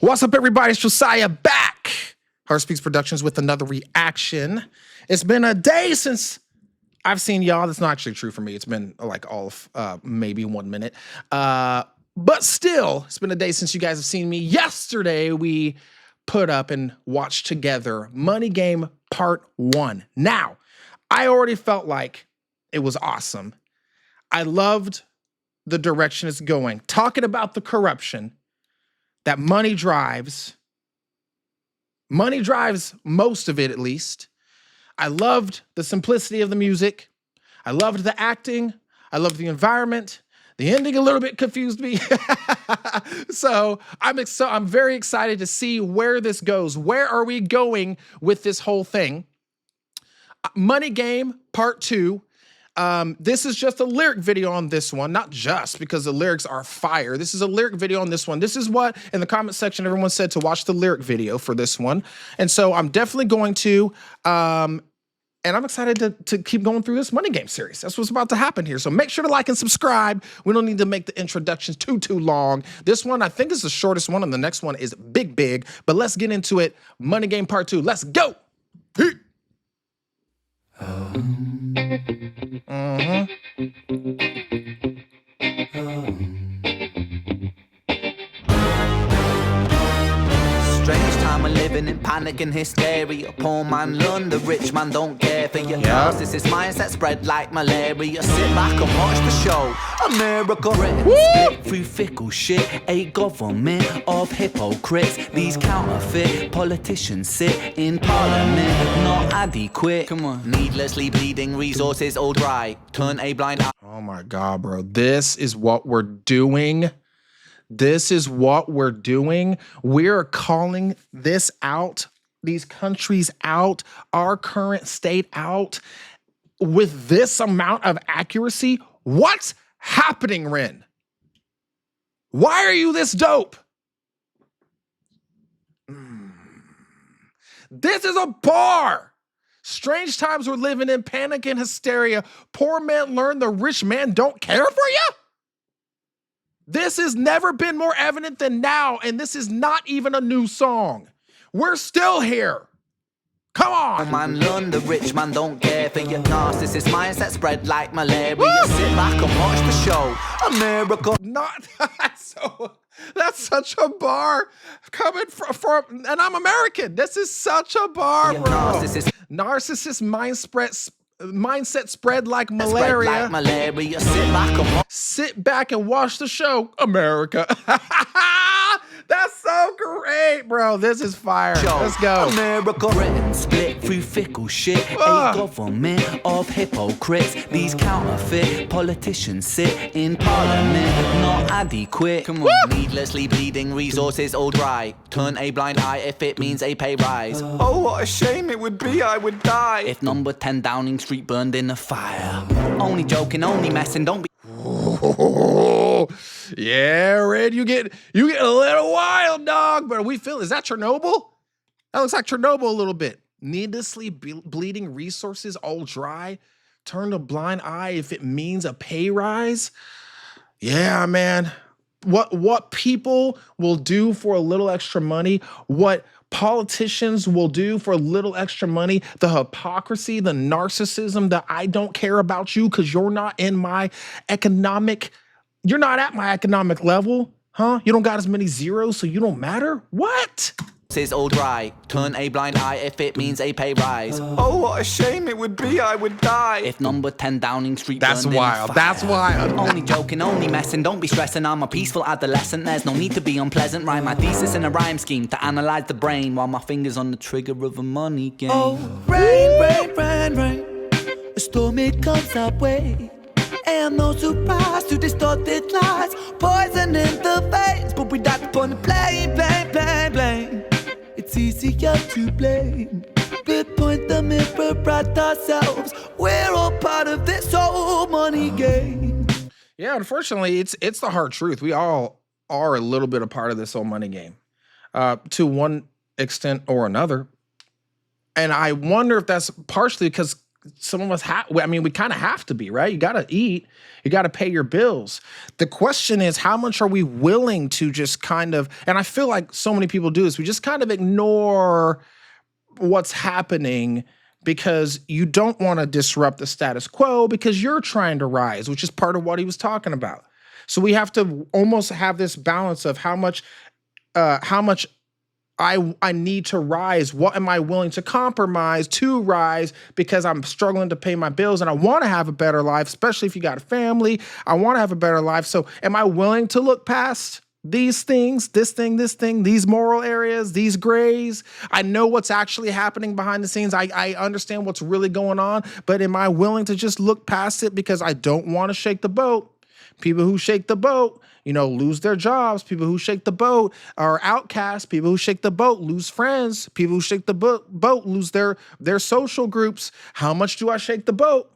What's up, everybody? It's Josiah back. Heart Speaks Productions with another reaction. It's been a day since I've seen y'all. That's not actually true for me. It's been like all of maybe 1 minute. But still, it's been a day since you guys have seen me. Yesterday, we put up and watched together Money Game Part 1. Now, I already felt like it was awesome. I loved the direction it's going. Talking about the corruption that money drives most of it, at least. I loved the simplicity of the music. I loved the acting. I loved the environment. The ending a little bit confused me. So I'm very excited to see where this goes. Where are we going with this whole thing? Money Game Part 2. This is just a lyric video on this one, not just because the lyrics are fire. This is a lyric video on this one. This is what in the comment section everyone said to watch the lyric video for this one. And so I'm definitely going to, and I'm excited to keep going through this Money Game series. That's what's about to happen here. So make sure to like and subscribe. We don't need to make the introductions too long. This one, I think, is the shortest one, and the next one is big, but let's get into it. Money Game Part 2. Let's go. Strange time we're living in, panic and hysteria. Poor man learn, the rich man don't care for your narcissist mindset spread like malaria. Sit back and watch the show. America split through fickle shit. A government of hypocrites. These counterfeit politicians sit in parliament, not adequate. Come on, needlessly bleeding resources all dry. Turn a blind eye. Oh my God, bro. This is what we're doing. This is what we're doing. We're calling this out, these countries out, our current state out with this amount of accuracy. What's happening, REN? Why are you this dope? This is a bar. Strange times we're living in, panic and hysteria. Poor man learn, the rich man don't care for you? This has never been more evident than now, and this is not even a new song. We're still here. Come on. Man learn, the rich man don't care for your narcissist mindset spread like malaria. Sit back and watch the show. America. Not so. That's such a bar coming from, and I'm American. This is such a bar, bro. Narcissist mindset spread like malaria. Sit back and watch the show, America. That's so great, bro. This is fire. Let's go. America written split through fickle shit. A government of hypocrites. These counterfeit politicians sit in parliament, not adequate. Come on, needlessly bleeding resources all dry. Turn a blind eye if it means a pay rise. Oh, what a shame it would be, I would die if number 10 Downing Street burned in a fire. Only joking, only messing, don't be. Oh, yeah, Red, you get a little wild, dog. But we feel, is that Chernobyl? That looks like Chernobyl a little bit. Needlessly bleeding resources all dry. Turn a blind eye if it means a pay rise. Yeah, man. What people will do for a little extra money, what politicians will do for a little extra money, the hypocrisy, the narcissism, that I don't care about you because you're not in my you're not at my economic level, huh? You don't got as many zeros, so you don't matter? What? Is all dry. Turn a blind eye if it means a pay rise. Oh, what a shame it would be, I would die if number 10 Downing Street That's burned wild. in a fire. That's wild. Only joking, only messing, don't be stressing. I'm a peaceful adolescent, there's no need to be unpleasant. Write my thesis in a rhyme scheme to analyze the brain while my fingers on the trigger of a money game. Oh, rain, a storm it comes our way. And no surprise to distorted lies, poison in the veins, but we die upon the blame. It's easier to blame. We point the mirror at ourselves. We're all part of this whole money game. Yeah, unfortunately, it's the hard truth. We all are a little bit a part of this whole money game, to one extent or another. And I wonder if that's partially because some of us have, I mean, we kind of have to be, right? You got to eat, you got to pay your bills. The question is, how much are we willing to just kind of, and I feel like so many people do this, we just kind of ignore what's happening because you don't want to disrupt the status quo because you're trying to rise, which is part of what he was talking about. So we have to almost have this balance of how much I need to rise. What am I willing to compromise to rise because I'm struggling to pay my bills and I want to have a better life, especially if you got a family. I want to have a better life. So am I willing to look past these things, this thing, these moral areas, these grays? I know what's actually happening behind the scenes. I understand what's really going on, but am I willing to just look past it because I don't want to shake the boat? People who shake the boat, lose their jobs. People who shake the boat are outcasts. People who shake the boat lose friends. People who shake the boat lose their social groups. How much do I shake the boat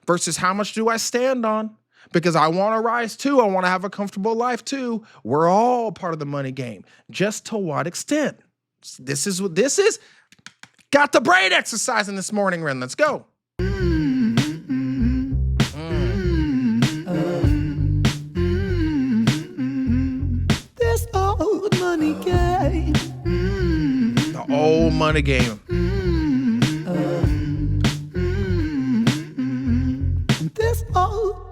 versus how much do I stand on? Because I want to rise too. I want to have a comfortable life too. We're all part of the money game. Just to what extent? This is. Got the brain exercising this morning, Ren. Let's go. Money game. The old money game. This old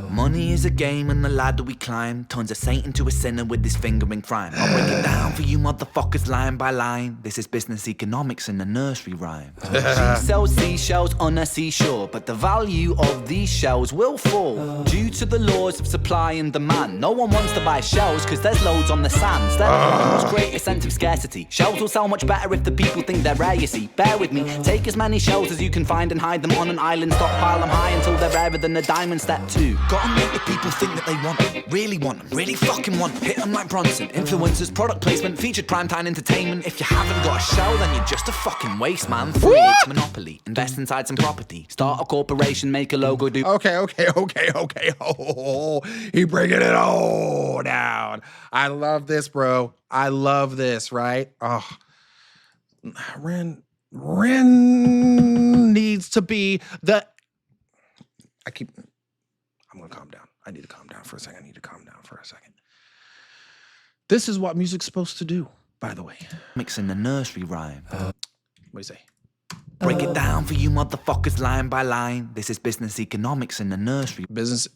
money is a game and the ladder we climb turns a saint into a sinner with his finger in crime. I'll break it down for you motherfuckers line by line. This is business economics in a nursery rhyme. She sells seashells on a seashore, but the value of these shells will fall due to the laws of supply and demand. No one wants to buy shells because there's loads on the sands. That must create a sense of scarcity. Shells will sell much better if the people think they're rare, you see. Bear with me, take as many shells as you can find and hide them on an island. Stockpile them high until they're rarer than a diamond. Step 2. Gotta make the people think that they want them, really fucking want them. Hit them like Bronson. Influencers, product placement, featured primetime entertainment. If you haven't got a shell, then you're just a fucking waste, man. 3H Monopoly. Invest inside some property. Start a corporation, make a logo, do... Okay. Oh, he bringing it all down. I love this, bro. I love this, right? Oh, Ren needs to be the... I'm going to calm down. I need to calm down for a second. This is what music's supposed to do, by the way. Mixing the nursery rhyme. What do you say? Break it down for you motherfuckers line by line. This is business economics in the nursery. Business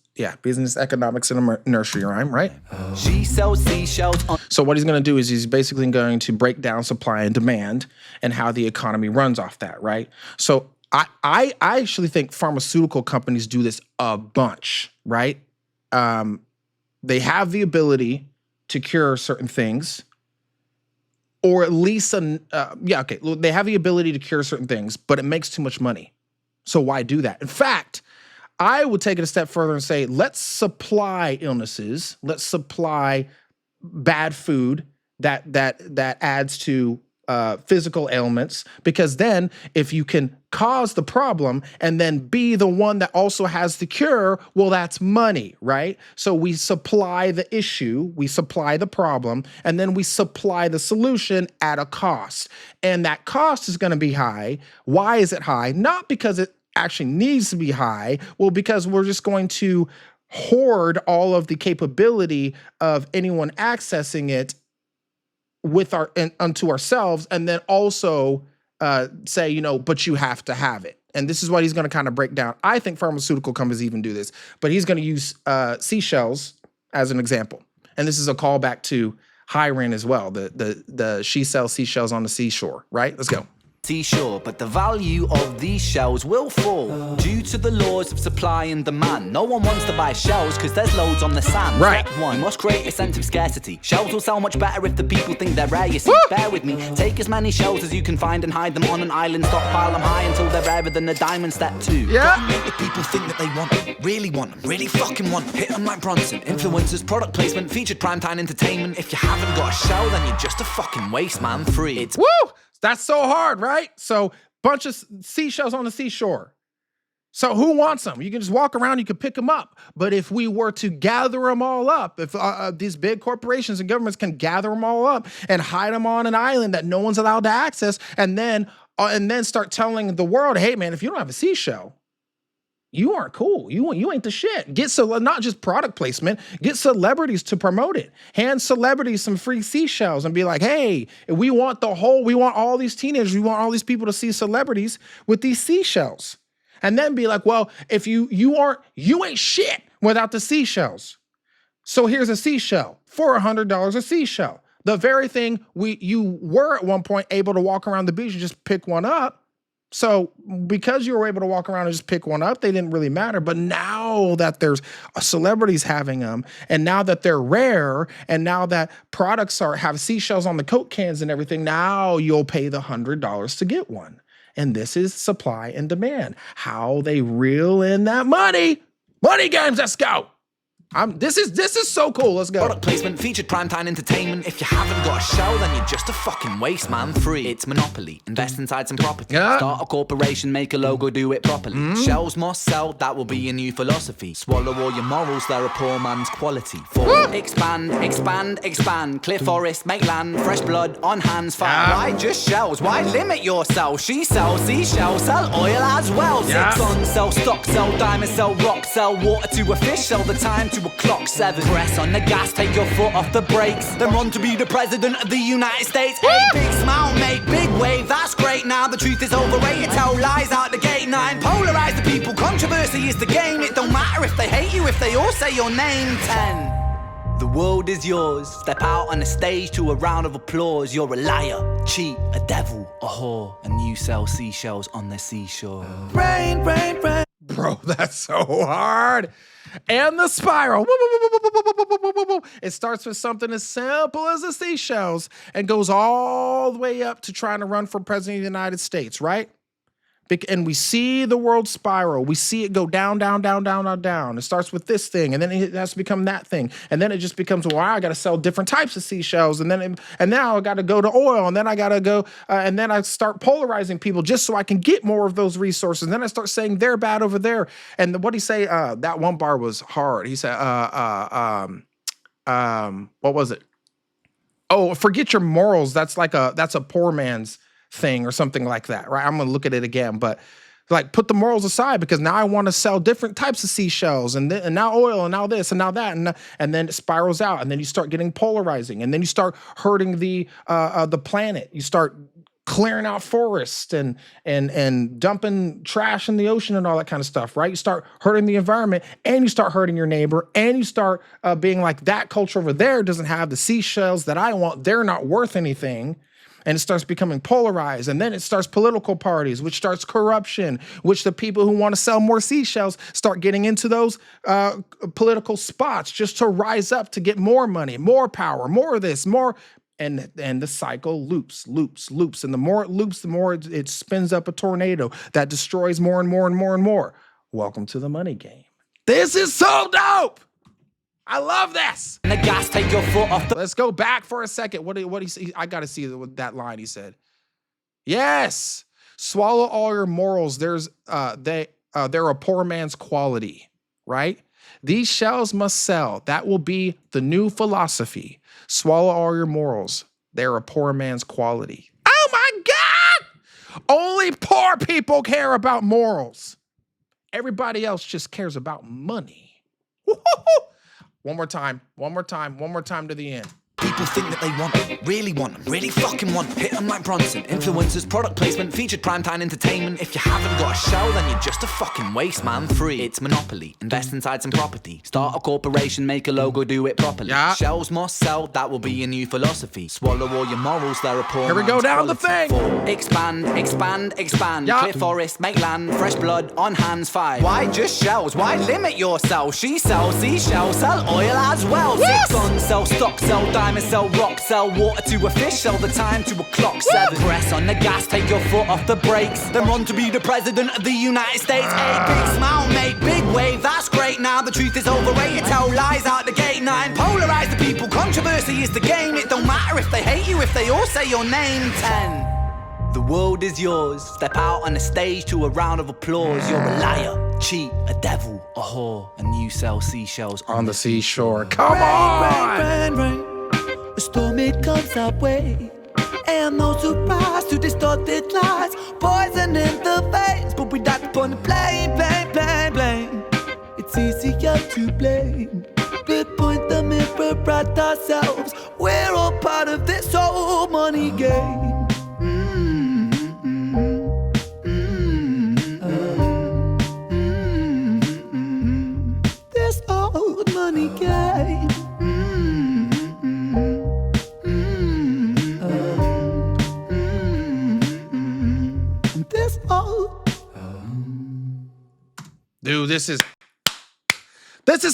economics in a nursery rhyme, right? She sells seashells on... So what he's going to do is he's basically going to break down supply and demand and how the economy runs off that, right? So I actually think pharmaceutical companies do this a bunch, right? They have the ability to cure certain things, or at least they have the ability to cure certain things, but it makes too much money. So why do that? In fact, I would take it a step further and say, let's supply illnesses, let's supply bad food that adds to physical ailments, because then if you can cause the problem and then be the one that also has the cure, well, that's money, right? So we supply the issue, we supply the problem, and then we supply the solution at a cost. And that cost is going to be high. Why is it high? Not because it actually needs to be high. Well, because we're just going to hoard all of the capability of anyone accessing it unto ourselves, and then also say, but you have to have it. And this is what he's going to kind of break down. I think pharmaceutical companies even do this, but he's going to use seashells as an example. And this is a callback to High REN as well. The she sells seashells on the seashore, right? Let's go. Seashore, but the value of these shells will fall due to the laws of supply and demand. No one wants to buy shells because there's loads on the sand. Right. Step 1, you must create a sense of scarcity. Shells will sell much better if the people think they're rare, you see. Bear with me, take as many shells as you can find and hide them on an island. Stockpile them high until they're rarer than a diamond. Step 2, yeah, make the people think that they want them, really fucking want them. Hit them like Bronson. Influencers, product placement, featured primetime entertainment. If you haven't got a shell, then you're just a fucking waste, man. 3, it's... Woo! That's so hard, right? So bunch of seashells on the seashore. So who wants them? You can just walk around, you can pick them up. But if we were to gather them all up, if these big corporations and governments can gather them all up and hide them on an island that no one's allowed to access, and then and then start telling the world, hey man, if you don't have a seashell, you aren't cool. You ain't the shit. Not just product placement, get celebrities to promote it. Hand celebrities some free seashells and be like, hey, we want all these teenagers, we want all these people to see celebrities with these seashells. And then be like, well, if you ain't shit without the seashells. So here's a seashell for $100 a seashell. The very thing you were at one point able to walk around the beach and just pick one up. So because you were able to walk around and just pick one up, they didn't really matter. But now that there's celebrities having them, and now that they're rare, and now that products have seashells on the Coke cans and everything, now you'll pay the $100 to get one. And this is supply and demand. How they reel in that money. Money games, let's go. This is so cool. Let's go. Product placement, featured primetime entertainment. If you haven't got a show, then you're just a fucking waste, man. Free. It's monopoly. Invest inside some property. Yeah. Start a corporation, make a logo, do it properly. Shells must sell, that will be a new philosophy. Swallow all your morals, they're a poor man's quality. Expand, expand, expand. Clear forest, make land, fresh blood on hands. Fire. Why just shells? Why limit yourself? She sells seashells, sell oil as well. 6 on, sell stock, sell diamonds, sell rock, sell water to a fish, sell the time to a clock. 7, press on the gas, take your foot off the brakes, then run to be the president of the United States. 8, big smile, make big wave, that's great. Now the truth is overrated, tell lies out the gate. 9, polarize the people, controversy is the game. It don't matter if they hate you, if they all say your name. 10, the world is yours, step out on the stage to a round of applause. You're a liar, cheat, a devil, a whore, and you sell seashells on the seashore. Rain, rain, rain. Bro, that's so hard. And the spiral. It starts with something as simple as the seashells and goes all the way up to trying to run for president of the United States, right? And we see the world spiral. We see it go down, down, down, down, down, down. It starts with this thing, and then it has to become that thing, and then it just becomes, well, I got to sell different types of seashells, and now I got to go to oil, and then I got to go, and then I start polarizing people just so I can get more of those resources. And then I start saying they're bad over there. And what he say? That one bar was hard. He said, what was it? Oh, forget your morals. That's a poor man's thing or something like that, right? I'm gonna look at it again, but like put the morals aside, because now I want to sell different types of seashells, and now oil, and now this, and now that, and then it spirals out, and then you start getting polarizing, and then you start hurting the planet. You start clearing out forests and dumping trash in the ocean and all that kind of stuff, right? You start hurting the environment, and you start hurting your neighbor, and you start being like, that culture over there doesn't have the seashells that I want. They're not worth anything. And it starts becoming polarized. And then it starts political parties, which starts corruption, which the people who want to sell more seashells start getting into those political spots just to rise up to get more money, more power, more of this, more. And the cycle loops. And the more it loops, the more it spins up a tornado that destroys more and more and more and more. Welcome to the money game. This is so dope. I love this. The gas, take your foot off the. Let's go back for a second. What he say? I got to see that line he said. Yes. Swallow all your morals. They're a poor man's quality, right? These shells must sell. That will be the new philosophy. Swallow all your morals. They're a poor man's quality. Oh my God! Only poor people care about morals. Everybody else just cares about money. Woo-hoo-hoo. One more time to the end. People think that they want them, really fucking want them. Hit them like Bronson. Influencers, product placement, featured primetime entertainment. If you haven't got a show, then you're just a fucking waste, man. Free. It's monopoly. Invest inside some property. Start a corporation, make a logo, do it properly. Yeah. Shells must sell, that will be a new philosophy. Swallow all your morals, they're a poor. Here we go down the thing. 4, expand, expand, expand. Yeah. Clear forest, make land, fresh blood on hands. 5, why just shells? Why limit yourself? She sells seashells, sell oil as well. Yes. 6 on, sell stock, sell diamonds, sell rock, sell water to a fish, sell the time to a clock. 7, press on the gas, take your foot off the brakes, then run to be the president of the United States. 8, big smile, make big wave, that's great. Now the truth is overrated, tell lies out the gate. 9, polarize the people, controversy is the game. It don't matter if they hate you, if they all say your name. 10, the world is yours, step out on the stage to a round of applause. You're a liar, cheat, a devil, a whore, and you sell seashells On the seashore. Come on! Rain, rain, rain. A storm, it comes our way. And those who rise to distorted lies, poison in the veins, but we die upon the blame. It's easier to blame, but point the mirror at ourselves. We're all part of this whole money game. This old money game. This old. Dude, this is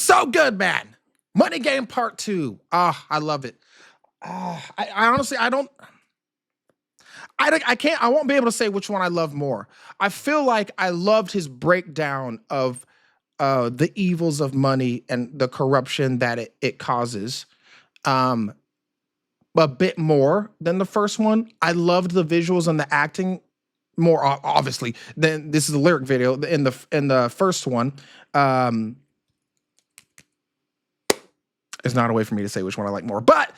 so good, man. Money Game Part 2. Ah, I love it. I honestly, I won't be able to say which one I love more. I feel like I loved his breakdown of the evils of money and the corruption that it causes a bit more than the first one. I loved the visuals and the acting more, obviously, than this is a lyric video in the first one. It's not a way for me to say which one I like more. But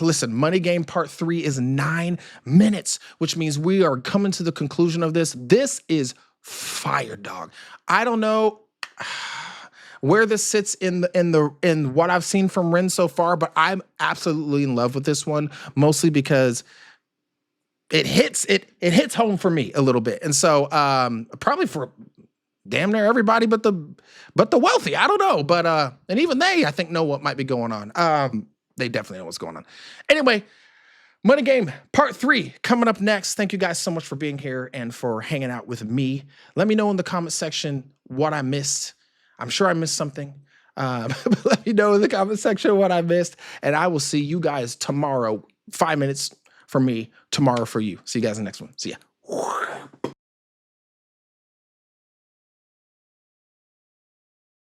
listen, Money Game Part 3 is 9 minutes, which means we are coming to the conclusion of this. This is fire, dog. I don't know where this sits in what I've seen from REN so far, but I'm absolutely in love with this one, mostly because it hits home for me a little bit. And so probably for damn near everybody but the wealthy. I don't know, but and even they, I think, know what might be going on. They definitely know what's going on. Anyway, Money Game Part 3 coming up next. Thank you guys so much for being here and for hanging out with me. Let me know in the comment section what I missed. I'm sure I missed something. Let me know in the comment section what I missed, and I will see you guys tomorrow. 5 minutes for me, tomorrow for you. See you guys in the next one. See ya.